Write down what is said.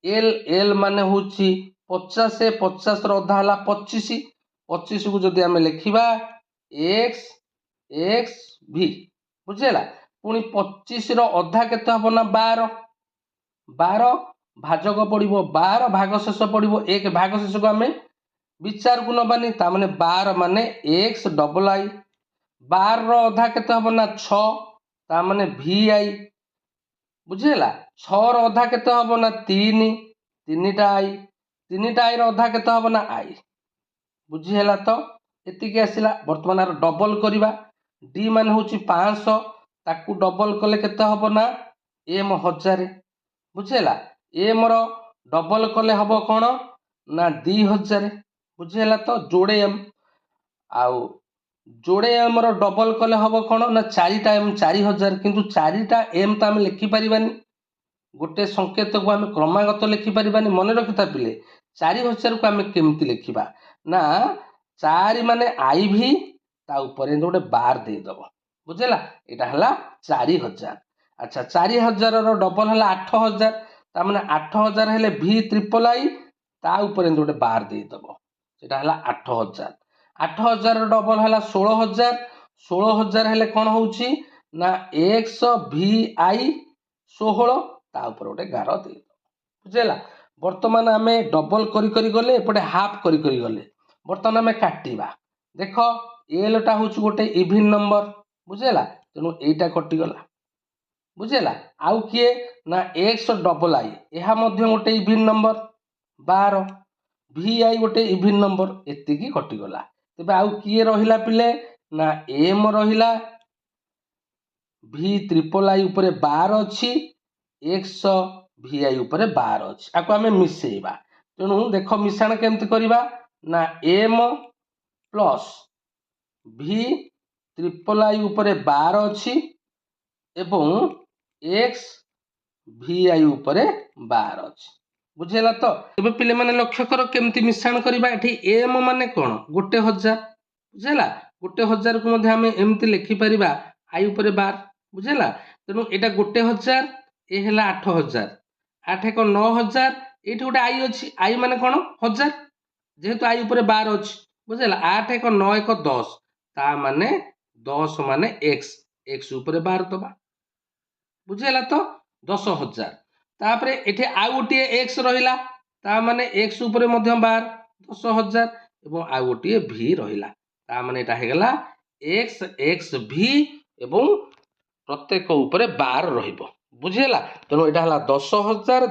L L माने होची 50 50 रो अधा हला 25 25 को जदि आमे लिखिबा x x v बुझेला पुनी 25 रो अधा केते हबो ना 12 12 भाजक पड़िबो 12 भाग शेष पड़िबो 1 भाग शेष को आमे विचार को नबानी ता माने 12 माने x डबल आई 12 रो अधा केते हबो ना 6 ता माने vi बुझेला 6 रो अधा केते हबो ना 3 3टा आई रो अधा केते हबो ना आई बुझेला तो एतिके आसिला वर्तमान आर डबल करिबा d माने होची 500 ताकू डबल कले केते हबो ना m 1000 बुझेला m रो डबल कले हबो कोन ना 2000 बुझेला तो जोड़े m आउ जोड़े m रो डबल कले हबो कोन ना 4टा m 4000 किंतु 4टा m तो आमे लिखि परिबानी गोटे संकेत को आमे क्रमागत लिखि परिबानी मन रखिता पिले 4000 को आमे केमति लिखिबा ना 4 माने IV ता ऊपर गोटे बार दे दबो बुझेला एटा हला 4000 अच्छा 4000 रो डबल हला 8000 ता माने 8000 हेले V ट्रिपल आई ता ऊपर गोटे बार दे दबो सेटा हला 8000 8000 रो डबल हला 16000 16000 हेले कोन होउची ना x VI 16 ता ऊपर गोटे गार दे दबो बुझेला वर्तमान आमे डबल करी गले एपटे हाफ करी गले वर्तमान आमे काटिबा देखो एल टा होची गोटे इवन नंबर बुझेला तेनु एटा कटि गला बुझेला आउ किए ना एक्स डबल आई एहा मध्य गोटे इवन नंबर 12 vi गोटे इवन नंबर एतिकी कटि गला तबे आउ किए रहिला पिले ना m रहिला v ट्रिपल आई ऊपर 12 अछि x vi ऊपर 12 अछि आको आमे मिसेइबा तेनु देखो मिश्रण केमति करिबा ना m plus v triple I ऊपर 12 अछि एवं x vi ऊपर 12 अछि बुझेला तो एबे पिले माने लक्ष्य करो केमति मिश्रण करिबा एठी m माने कोन गोटे हजार बुझेला गोटे हजार को मध्ये हमें एमति लिखि परिबा i ऊपर 12 बुझेला तेनु एटा गोटे हजार ए हेला 8000 8 एक 9000 एठी गोटे i अछि i माने कोन हजार जेहेतु i ऊपर 12 अछि बुझेला 8 एक 9 एक 10 ता माने 10 माने x x ऊपर 12 दबा बुझेला तो 10000 तापरे एठी आउ गोटे x रहिला ता माने x ऊपर मध्ये 12 10000 एवं आउ गोटे v रहिला ता माने एटा हेगला x x v एवं प्रत्येक ऊपर 12 रहिबो बुझेला तेनु एटा हला 10000